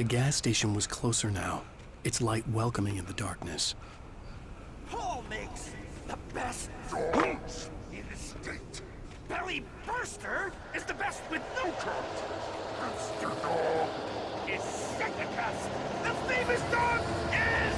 The gas station was closer now, its light welcoming in the darkness. Paul makes the best dogs in the state. Belly Burster is the best with no coat. Monster Dog is second best. The famous dog is...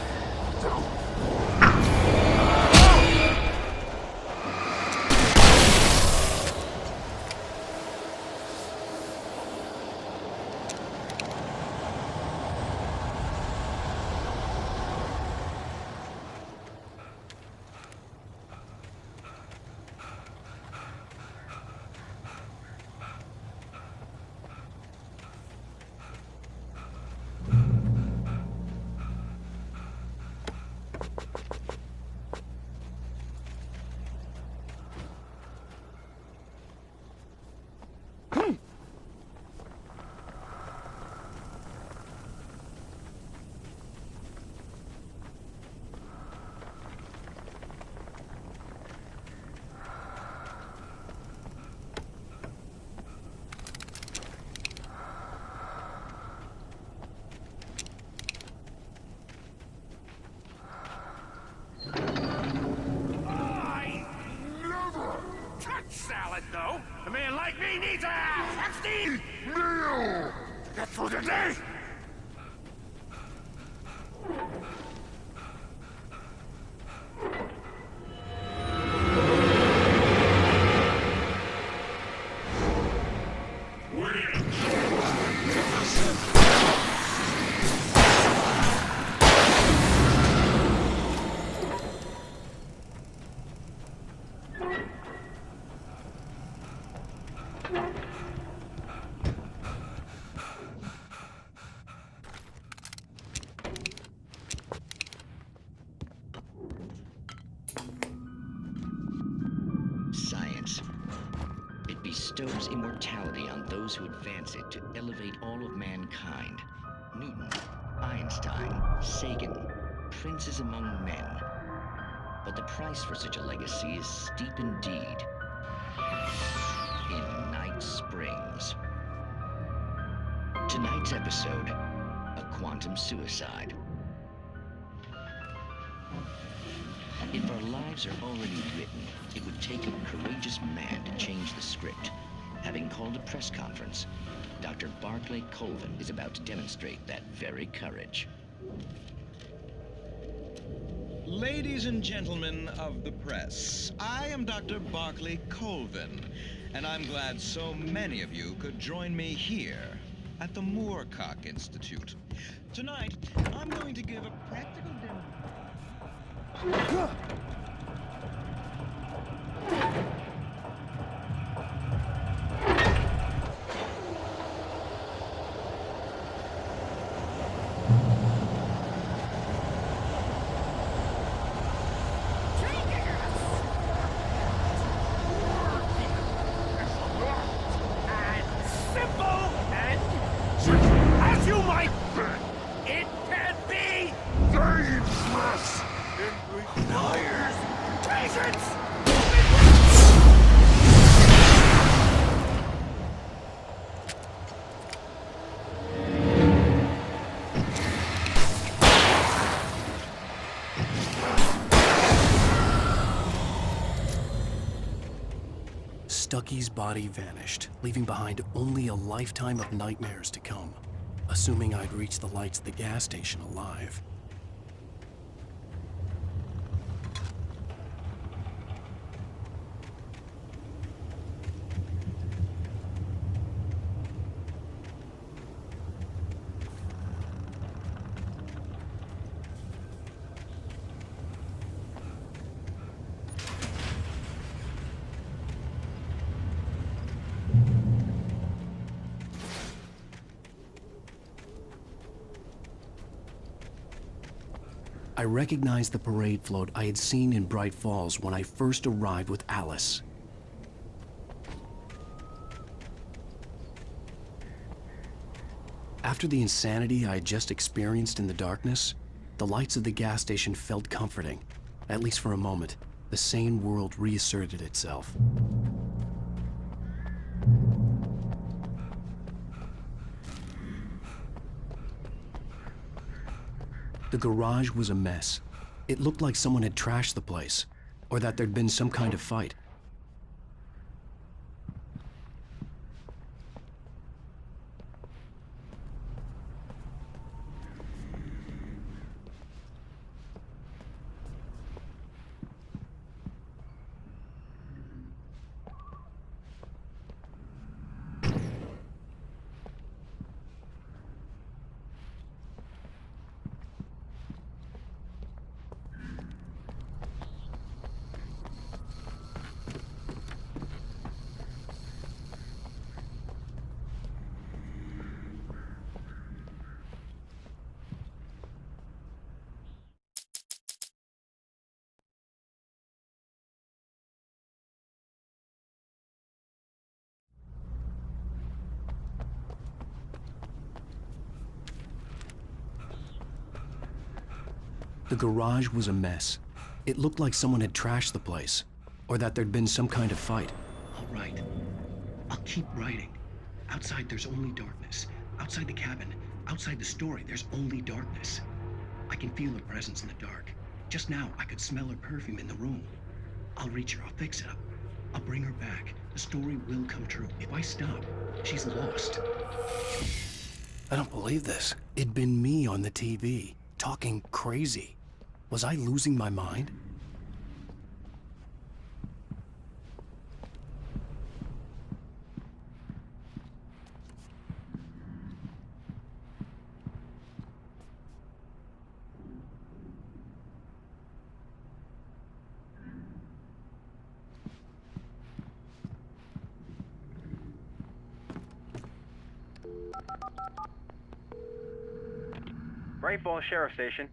Salad, though. A man like me needs a hefty meal. That's for the day. Science. It bestows immortality on those who advance it to elevate all of mankind. Newton, Einstein, Sagan, princes among men. But the price for such a legacy is steep indeed. In Night Springs. Tonight's episode, a quantum suicide. If our lives are already written, it would take a courageous man to change the script. Having called a press conference, Dr. Barclay Colvin is about to demonstrate that very courage. Ladies and gentlemen of the press, I am Dr. Barclay Colvin, and I'm glad so many of you could join me here at the Moorcock Institute. Tonight, I'm going to give a practical demo. As you might bet, it can be dangerous. It requires patience. Stucky's body vanished, leaving behind only a lifetime of nightmares to come, assuming I'd reach the lights of the gas station alive. I recognized the parade float I had seen in Bright Falls when I first arrived with Alice. After the insanity I had just experienced in the darkness, the lights of the gas station felt comforting. At least for a moment, the sane world reasserted itself. The garage was a mess. It looked like someone had trashed the place, or that there'd been some kind of fight. The garage was a mess. It looked like someone had trashed the place, or that there'd been some kind of fight. I'll write. I'll keep writing. Outside, there's only darkness. Outside the cabin, outside the story, there's only darkness. I can feel her presence in the dark. Just now, I could smell her perfume in the room. I'll reach her. I'll fix it up. I'll bring her back. The story will come true. If I stop, she's lost. I don't believe this. It'd been me on the TV, talking crazy. Was I losing my mind? Bright Falls Sheriff Station.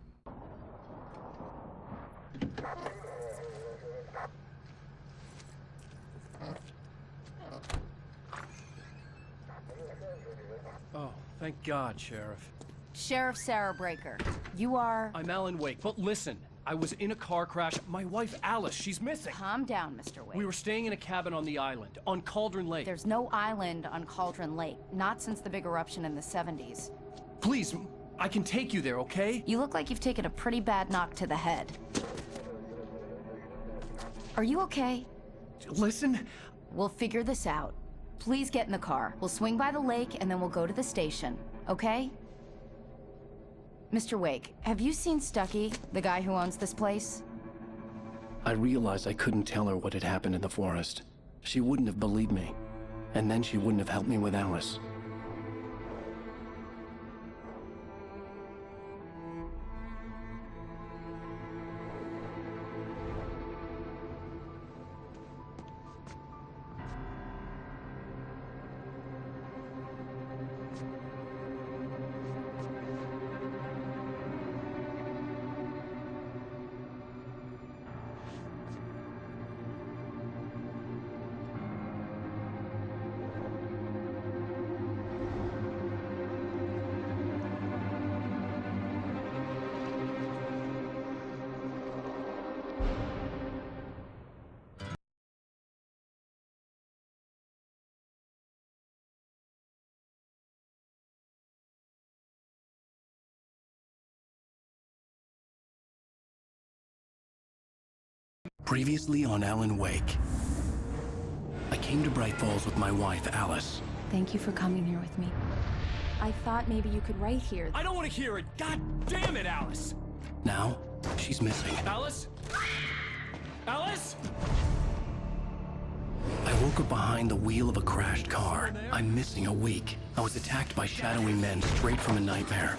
Oh, thank God, Sheriff. Sheriff Sarah Breaker. You are... I'm Alan Wake, but listen. I was in a car crash. My wife, Alice, she's missing. Calm down, Mr. Wake. We were staying in a cabin on the island, on Cauldron Lake. There's no island on Cauldron Lake. Not since the big eruption in the 70s. Please, I can take you there, okay? You look like you've taken a pretty bad knock to the head. Are you okay? Listen. We'll figure this out. Please get in the car. We'll swing by the lake and then we'll go to the station, okay? Mr. Wake, have you seen Stucky, the guy who owns this place? I realized I couldn't tell her what had happened in the forest. She wouldn't have believed me. And then she wouldn't have helped me with Alice. Previously on Alan Wake. I came to Bright Falls with my wife, Alice. Thank you for coming here with me. I thought maybe you could write here. I don't want to hear it! God damn it, Alice! Now, she's missing. Alice? Alice? I woke up behind the wheel of a crashed car. I'm missing a week. I was attacked by shadowy men straight from a nightmare.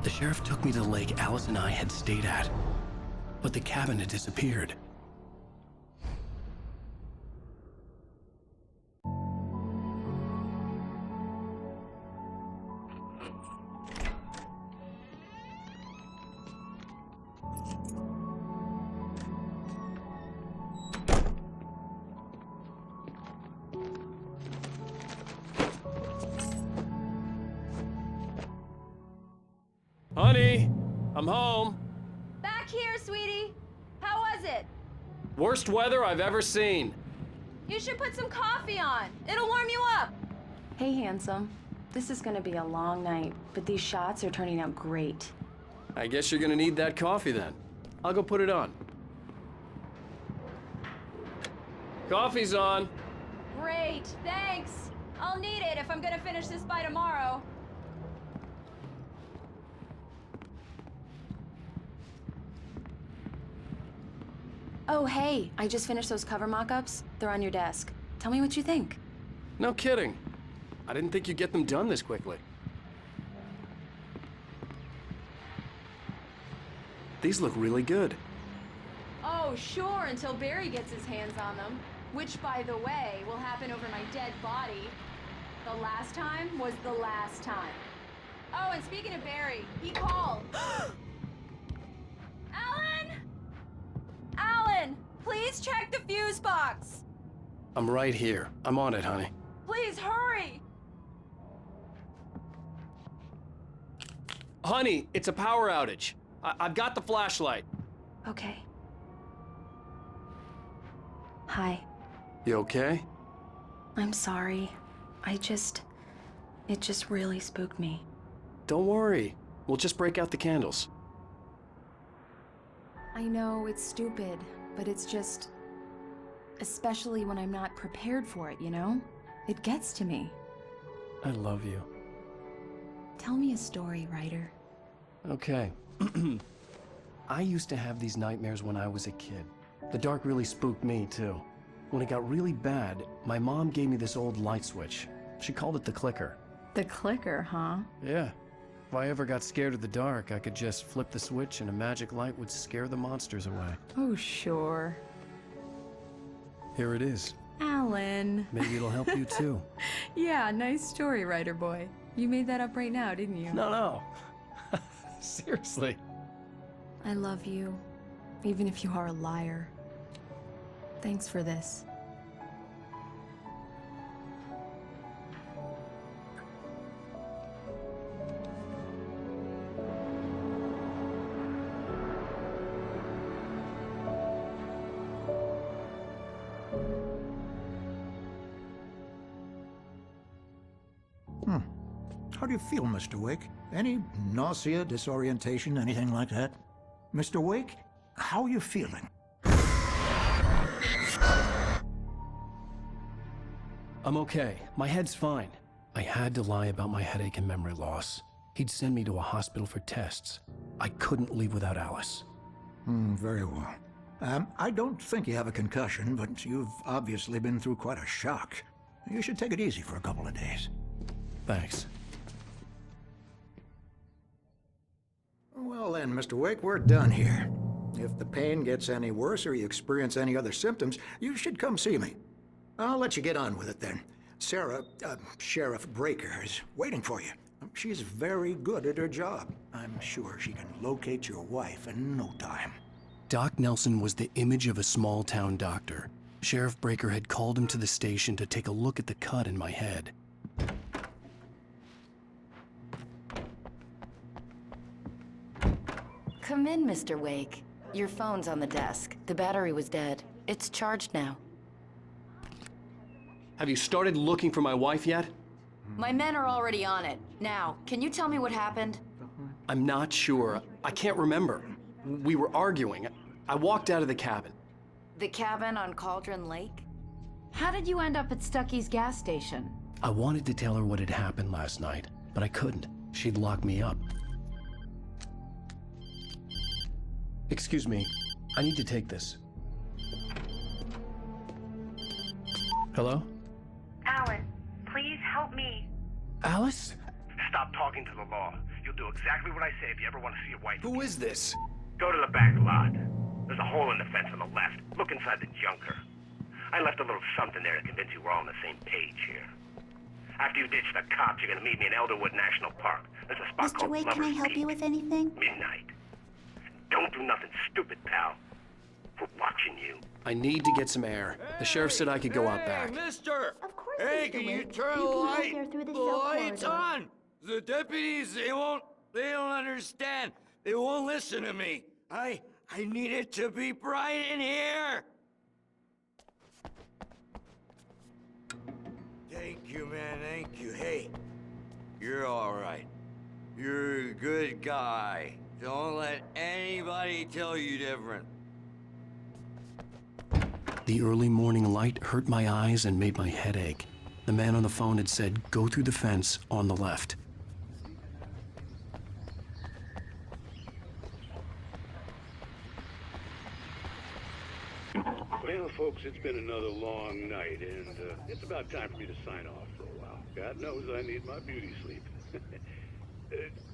The sheriff took me to the lake Alice and I had stayed at. But the cabin had disappeared. Honey, I'm home. Back here, sweetie. How was it? Worst weather I've ever seen. You should put some coffee on. It'll warm you up. Hey, handsome. This is gonna be a long night, but these shots are turning out great. I guess you're gonna need that coffee then. I'll go put it on. Coffee's on. Great, thanks. I'll need it if I'm gonna finish this by tomorrow. Oh, hey, I just finished those cover mock-ups. They're on your desk. Tell me what you think. No kidding. I didn't think you'd get them done this quickly. These look really good. Oh, sure, until Barry gets his hands on them. Which, by the way, will happen over my dead body. The last time was the last time. Oh, and speaking of Barry, he called. Alan! Alan, please check the fuse box. I'm right here. I'm on it, honey. Please hurry. Honey, it's a power outage. I've got the flashlight. Okay. Hi. You okay? I'm sorry. It just really spooked me. Don't worry. We'll just break out the candles. I know it's stupid, but it's just... especially when I'm not prepared for it, you know? It gets to me. I love you. Tell me a story, writer. Okay. I used to have these nightmares when I was a kid. The dark really spooked me, too. When it got really bad, my mom gave me this old light switch. She called it the clicker. The clicker, huh? Yeah. If I ever got scared of the dark, I could just flip the switch and a magic light would scare the monsters away. Oh, sure. Here it is. Alan. Maybe it'll help you, too. Yeah, nice story, writer boy. You made that up right now, didn't you? No. Seriously. I love you, even if you are a liar. Thanks for this. How do you feel, Mr. Wake? Any nausea, disorientation, anything like that? Mr. Wake, how are you feeling? I'm okay. My head's fine. I had to lie about my headache and memory loss. He'd send me to a hospital for tests. I couldn't leave without Alice. Very well. I don't think you have a concussion, but you've obviously been through quite a shock. You should take it easy for a couple of days. Thanks. Well then, Mr. Wake, we're done here. If the pain gets any worse or you experience any other symptoms, you should come see me. I'll let you get on with it then. Sarah, Sheriff Breaker, is waiting for you. She's very good at her job. I'm sure she can locate your wife in no time. Doc Nelson was the image of a small-town doctor. Sheriff Breaker had called him to the station to take a look at the cut in my head. Come in, Mr. Wake. Your phone's on the desk. The battery was dead. It's charged now. Have you started looking for my wife yet? My men are already on it. Now, can you tell me what happened? I'm not sure. I can't remember. We were arguing. I walked out of the cabin. The cabin on Cauldron Lake? How did you end up at Stucky's gas station? I wanted to tell her what had happened last night, but I couldn't. She'd lock me up. Excuse me. I need to take this. Hello? Alan, please help me. Alice? Stop talking to the law. You'll do exactly what I say if you ever want to see your wife. Who is this? Go to the back lot. There's a hole in the fence on the left. Look inside the junker. I left a little something there to convince you we're all on the same page here. After you ditch the cops, you're gonna meet me in Elderwood National Park. There's a spot Mr. called Wake, can I Lover's help Peak. you with anything? Midnight. Don't do nothing stupid, pal. We're watching you. I need to get some air. The sheriff said I could go out back. Mister! Of course, Hey, Mr. can you Wake. turn the You can light? hide there through the The cell light's corridor. on! The deputies, they don't understand. They won't listen to me. I need it to be bright in here! Thank you, man, thank you. Hey, You're all right. You're a good guy. Don't let anybody tell you different. The early morning light hurt my eyes and made my head ache. The man on the phone had said, go through the fence on the left. Well, folks, it's been another long night, and it's about time for me to sign off for a while. God knows I need my beauty sleep.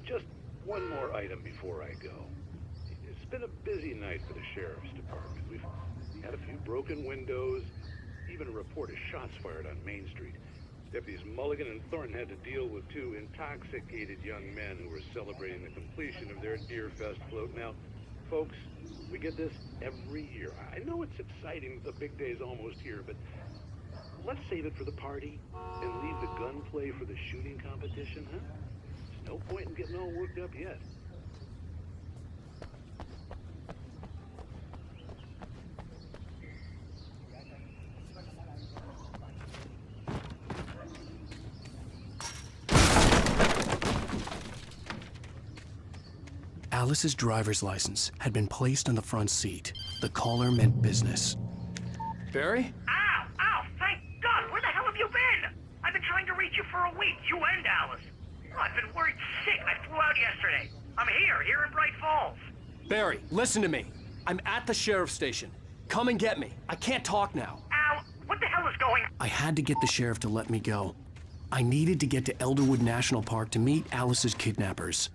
Just one more item before I go. It's been a busy night for the Sheriff's Department. We've had a few broken windows, even a report of shots fired on Main Street. Deputies Mulligan and Thornton had to deal with two intoxicated young men who were celebrating the completion of their Deer Fest float. Now, folks, we get this every year. I know it's exciting, the big day's almost here, but let's save it for the party and leave the gunplay for the shooting competition, huh? There's no point in getting all worked up yet. Alice's driver's license had been placed on the front seat. The caller meant business. Barry? Ow! Ow! Thank God! Where the hell have you been? I've been trying to reach you for a week, you and Alice. Oh, I've been worried sick. I flew out yesterday. I'm here in Bright Falls. Barry, listen to me. I'm at the sheriff's station. Come and get me. I can't talk now. Ow! What the hell is going on? I had to get the sheriff to let me go. I needed to get to Elderwood National Park to meet Alice's kidnappers.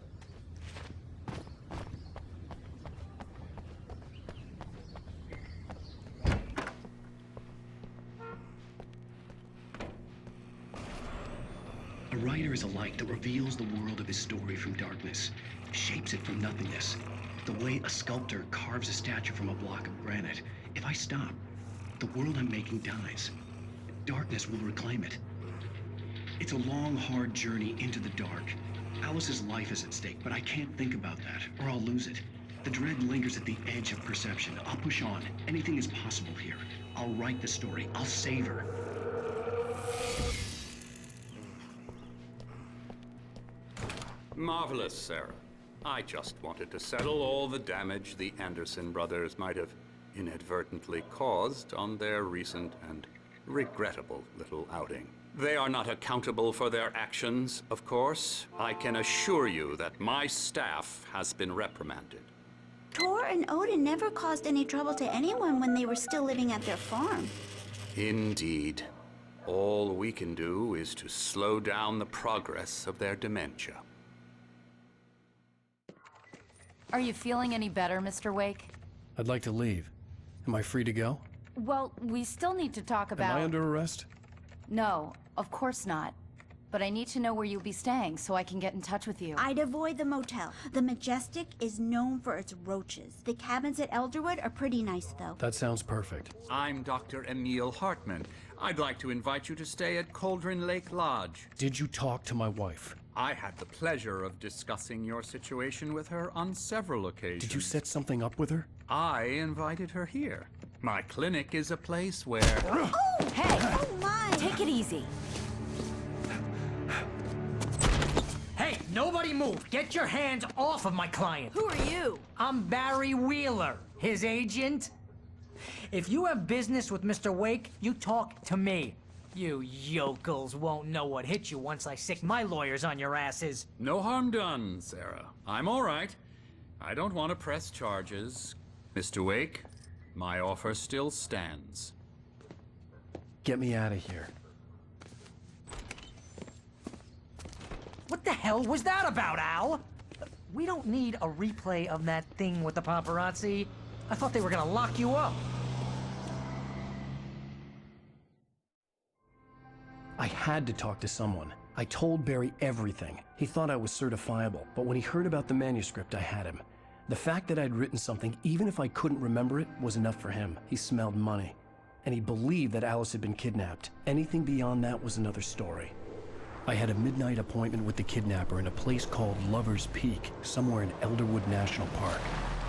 A writer is a light that reveals the world of his story from darkness, shapes it from nothingness. The way a sculptor carves a statue from a block of granite. If I stop, the world I'm making dies. Darkness will reclaim it. It's a long, hard journey into the dark. Alice's life is at stake, but I can't think about that, or I'll lose it. The dread lingers at the edge of perception. I'll push on. Anything is possible here. I'll write the story. I'll save her. Marvelous, Sarah. I just wanted to settle all the damage the Anderson brothers might have inadvertently caused on their recent and regrettable little outing. They are not accountable for their actions, of course. I can assure you that my staff has been reprimanded. Tor and Odin never caused any trouble to anyone when they were still living at their farm. Indeed. All we can do is to slow down the progress of their dementia. Are you feeling any better, Mr. Wake? I'd like to leave. Am I free to go? Well, we still need to talk about... Am I under arrest? No, of course not. But I need to know where you'll be staying so I can get in touch with you. I'd avoid the motel. The Majestic is known for its roaches. The cabins at Elderwood are pretty nice, though. That sounds perfect. I'm Dr. Emil Hartman. I'd like to invite you to stay at Cauldron Lake Lodge. Did you talk to my wife? I had the pleasure of discussing your situation with her on several occasions. Did you set something up with her? I invited her here. My clinic is a place where... Oh! Hey! Oh, my! Take it easy. Hey, nobody move! Get your hands off of my client! Who are you? I'm Barry Wheeler, his agent. If you have business with Mr. Wake, you talk to me. You yokels won't know what hit you once I sick my lawyers on your asses. No harm done, Sarah. I'm all right. I don't want to press charges. Mr. Wake, my offer still stands. Get me out of here. What the hell was that about, Al? We don't need a replay of that thing with the paparazzi. I thought they were gonna lock you up. I had to talk to someone. I told Barry everything. He thought I was certifiable, but when he heard about the manuscript, I had him. The fact that I'd written something, even if I couldn't remember it, was enough for him. He smelled money. And he believed that Alice had been kidnapped. Anything beyond that was another story. I had a midnight appointment with the kidnapper in a place called Lover's Peak, somewhere in Elderwood National Park.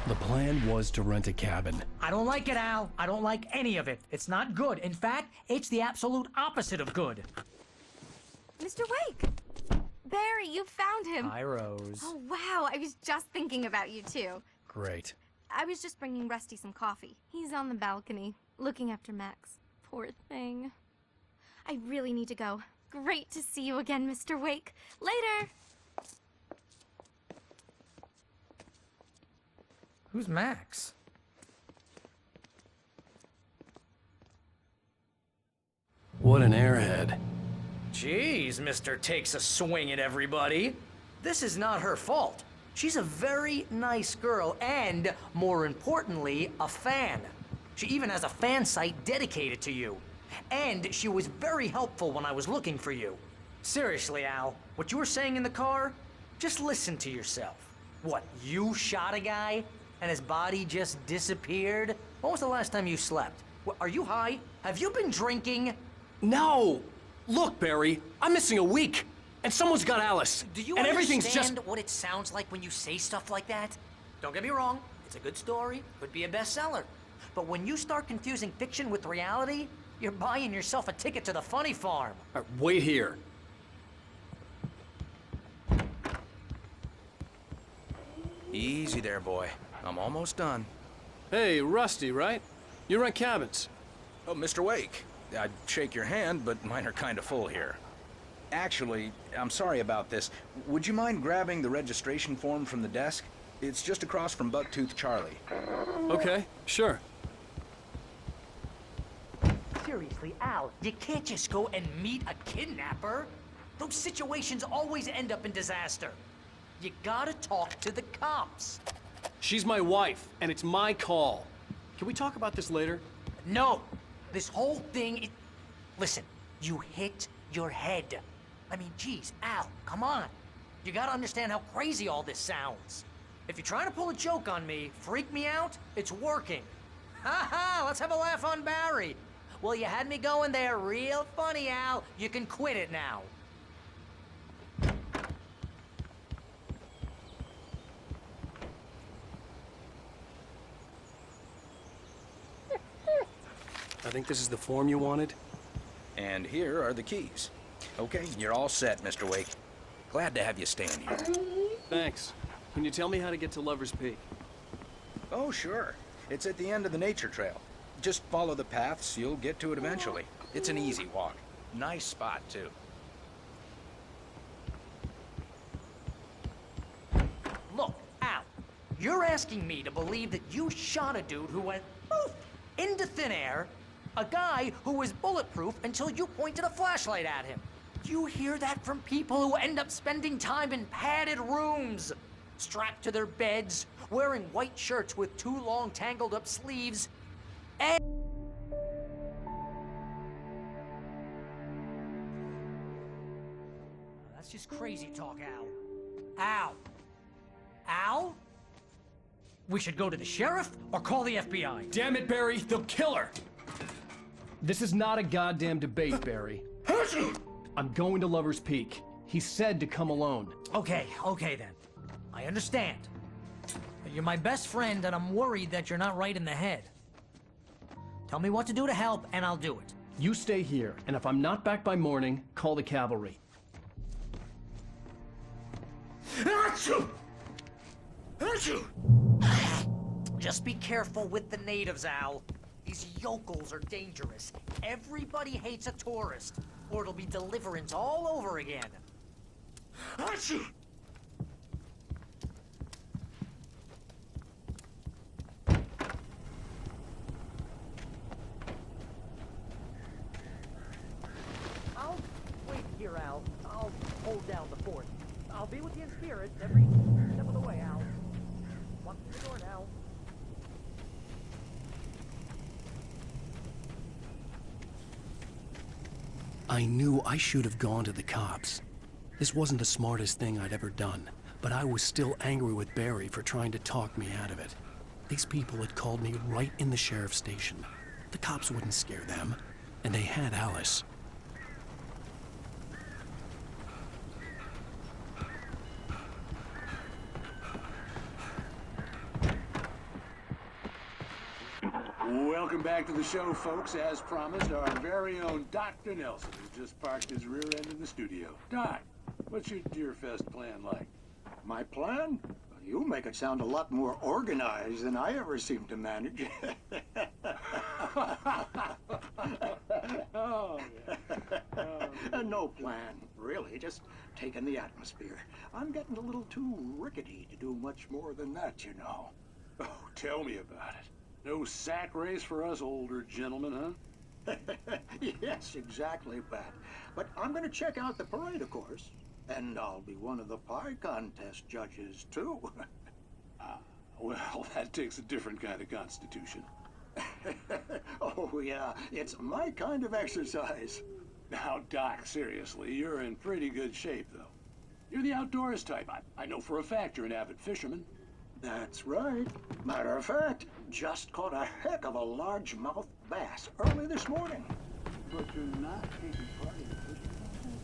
The plan was to rent a cabin. I don't like it, Al. I don't like any of it. It's not good. In fact, it's the absolute opposite of good. Mr. Wake! Barry, you found him. Hi, Rose. Oh, wow. I was just thinking about you, too. Great. I was just bringing Rusty some coffee. He's on the balcony, looking after Max. Poor thing. I really need to go. Great to see you again, Mr. Wake. Later! Who's Max? What an airhead. Jeez, Mr. Takes a Swing at everybody. This is not her fault. She's a very nice girl and, more importantly, a fan. She even has a fan site dedicated to you. And she was very helpful when I was looking for you. Seriously, Al, what you were saying in the car? Just listen to yourself. What, you shot a guy and his body just disappeared? When was the last time you slept? Are you high? Have you been drinking? No! Look, Barry, I'm missing a week, and someone's got Alice. Do you and understand everything's just... what it sounds like when you say stuff like that? Don't get me wrong, it's a good story, could be a bestseller. But when you start confusing fiction with reality, you're buying yourself a ticket to the funny farm. Wait here. Easy there, boy. I'm almost done. Hey, Rusty, right? You rent cabins. Oh, Mr. Wake. I'd shake your hand, but mine are kind of full here. Actually, I'm sorry about this. Would you mind grabbing the registration form from the desk? It's just across from Bucktooth Charlie. Okay, sure. Seriously, Al, you can't just go and meet a kidnapper. Those situations always end up in disaster. You gotta talk to the cops. She's my wife, and it's my call. Can we talk about this later? No! This whole thing, Listen, you hit your head. I mean, geez, Al, come on. You gotta understand how crazy all this sounds. If you're trying to pull a joke on me, freak me out, it's working. Ha ha, let's have a laugh on Barry. Well, you had me going there real funny, Al. You can quit it now. I think this is the form you wanted. And here are the keys. Okay, you're all set, Mr. Wake. Glad to have you staying here. Thanks. Can you tell me how to get to Lover's Peak? Oh, sure. It's at the end of the nature trail. Just follow the paths, you'll get to it eventually. It's an easy walk. Nice spot, too. Look, Al, you're asking me to believe that you shot a dude who went poof into thin air, a guy who was bulletproof until you pointed a flashlight at him. You hear that from people who end up spending time in padded rooms, strapped to their beds, wearing white shirts with too long tangled up sleeves, and... That's just crazy talk, Al. Al! Al? We should go to the sheriff or call the FBI. Damn it, Barry, they'll kill her! This is not a goddamn debate, Barry. I'm going to Lover's Peak. He said to come alone. Okay then. I understand. But you're my best friend, and I'm worried that you're not right in the head. Tell me what to do to help, and I'll do it. You stay here, and if I'm not back by morning, call the cavalry. Achoo! Achoo! Just be careful with the natives, Al. These yokels are dangerous. Everybody hates a tourist, or it'll be deliverance all over again. Achoo! I'll wait here, Al. I'll hold down the fort. I'll be with you in spirit every step of the way, Al. Walk through the door now. I knew I should have gone to the cops. This wasn't the smartest thing I'd ever done, but I was still angry with Barry for trying to talk me out of it. These people had called me right in the sheriff's station. The cops wouldn't scare them, and they had Alice. Welcome back to the show, folks. As promised, our very own Dr. Nelson has just parked his rear end in the studio. Doc, What's your Deerfest plan like? My plan? You make it sound a lot more organized than I ever seem to manage. Oh, No plan, really. Just taking the atmosphere. I'm getting a little too rickety to do much more than that, you know. Oh, tell me about it. No sack race for us older gentlemen, huh? Yes, exactly, Pat. But I'm going to check out the parade, of course. And I'll be one of the pie contest judges, too. Well, that takes a different kind of constitution. Oh, yeah. It's my kind of exercise. Now, Doc, seriously, you're in pretty good shape, though. You're the outdoors type. I know for a fact you're an avid fisherman. That's right. Matter of fact, just caught a heck of a largemouth bass early this morning. But you're not taking part in the fishing contest?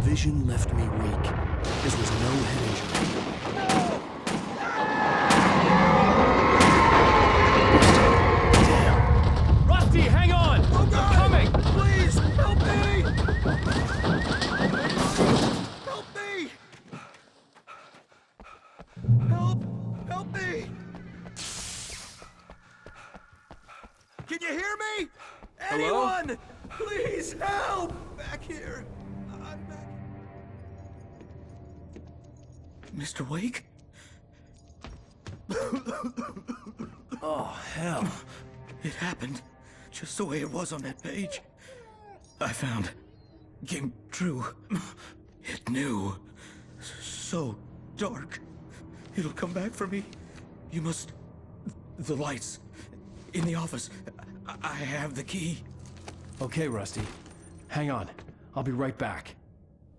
Vision left me weak. There was no head injury. Damn. Rusty, hang on! Oh God! Coming! Please, help me! Help me! Help me! Can you hear me? Hello? Anyone! Please help! Back here. I'm back. Mr. Wake? Oh, hell. It happened just the way it was on that page. I found. Came true. It knew. So dark. It'll come back for me. You must. The lights. In the office. I have the key. Okay, Rusty. Hang on. I'll be right back.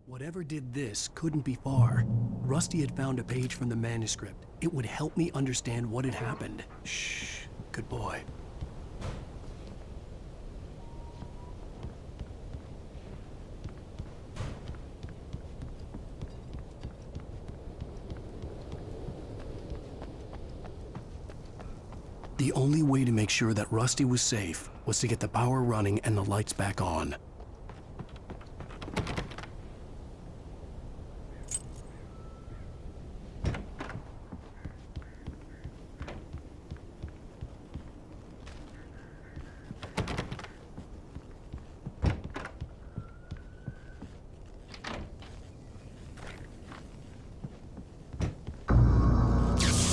Whatever did this couldn't be far. Rusty had found a page from the manuscript. It would help me understand what had happened. Shh. Good boy. The only way to make sure that Rusty was safe was to get the power running and the lights back on.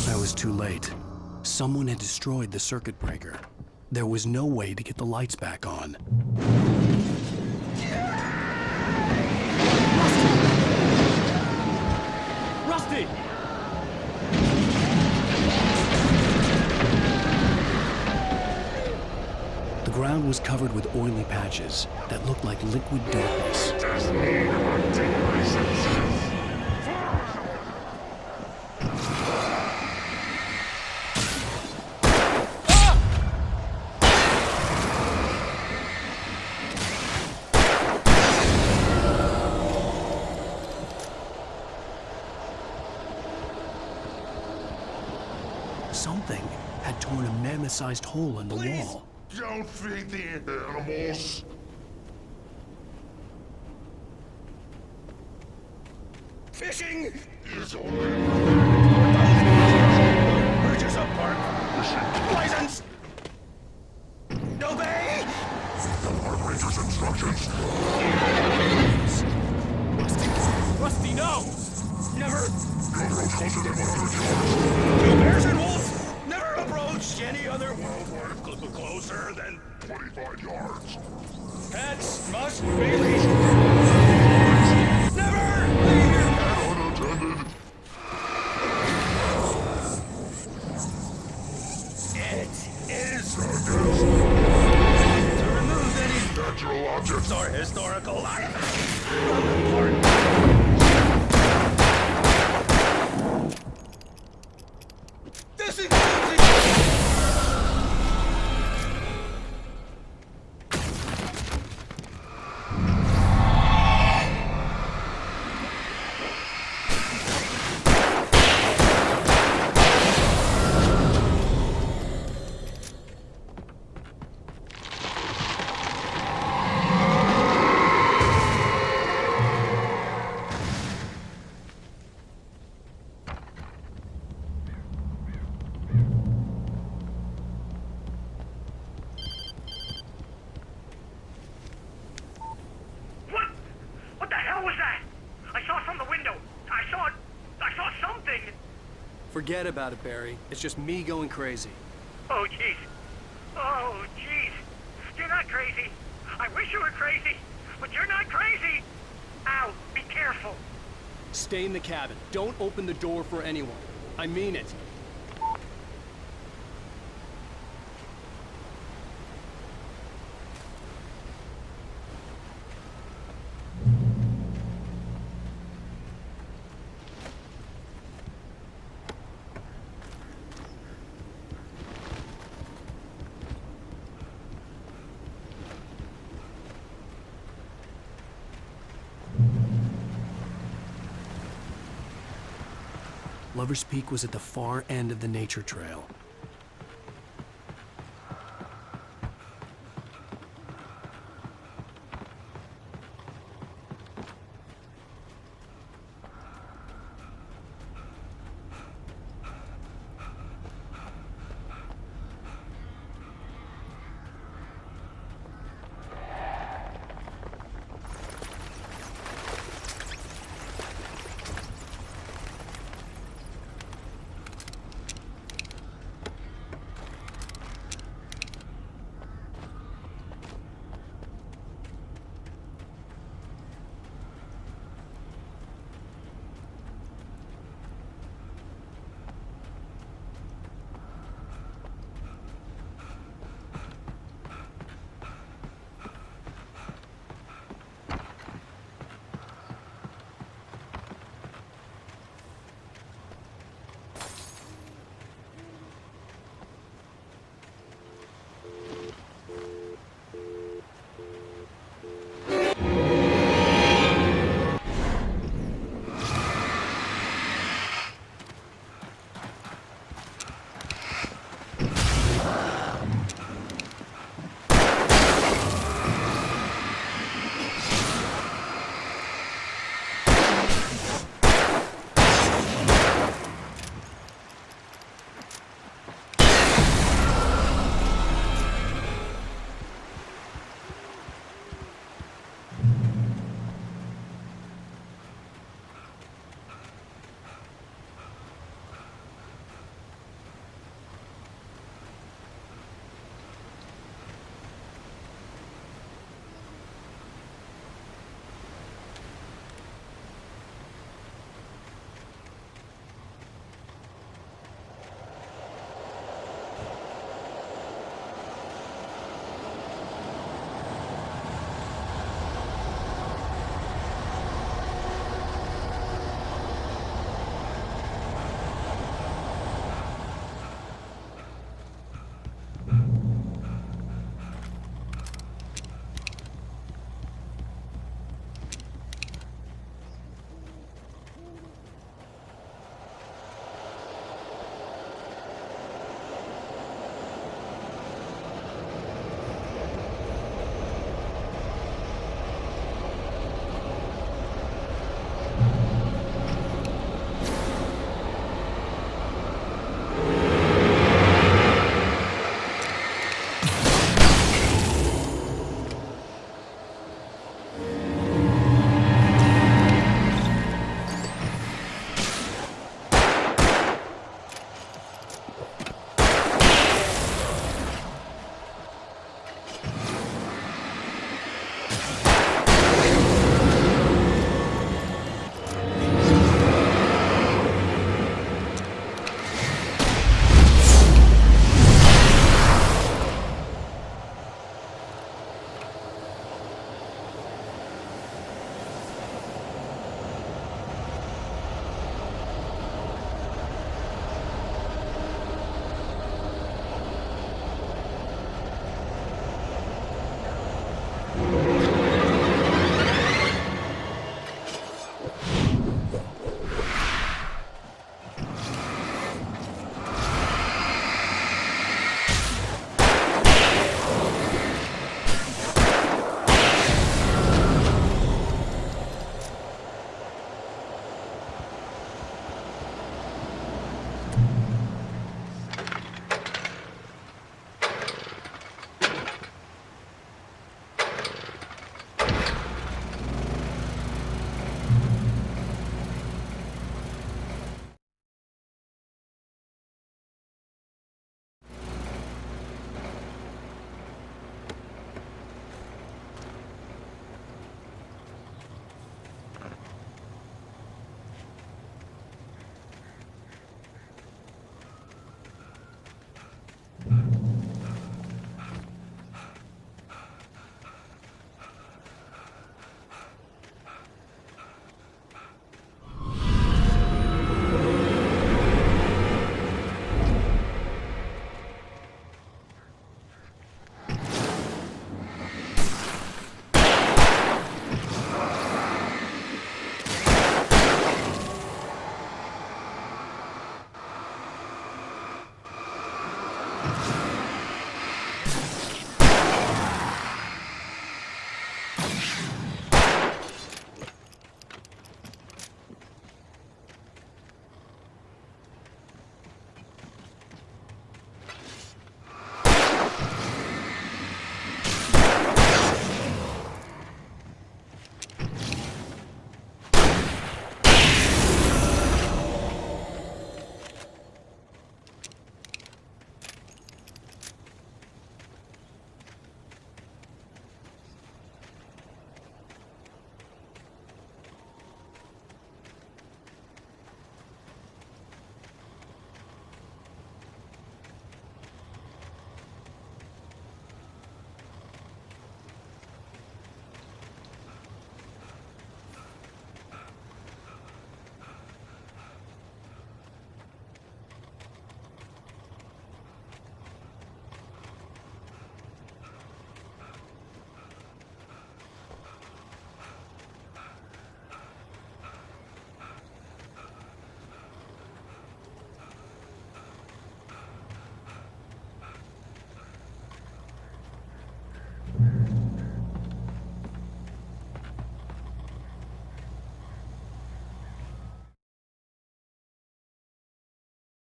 I was too late. Someone had destroyed the circuit breaker. There was no way to get the lights back on. Rusty! The ground was covered with oily patches that looked like liquid darkness. Something had torn a mammoth-sized hole in the wall. Don't feed the animals. Fishing is Purchase of park. License. Obey. Park Ranger's instructions. Rusty, no. Never. Don't approach closer than 100 yards. To bears and wolves. Never approach any other wildlife closer than 25 yards. Pets must be leashed. Never leave your pet unattended. It is to remove any natural objects or historical items from the park. This includes What the hell was that? I saw from the window. I saw something. Forget about it, Barry. It's just me going crazy. Oh, jeez. Oh, jeez. You're not crazy. I wish you were crazy, but you're not crazy. Ow, be careful. Stay in the cabin. Don't open the door for anyone. I mean it. Lover's Peak was at the far end of the nature trail.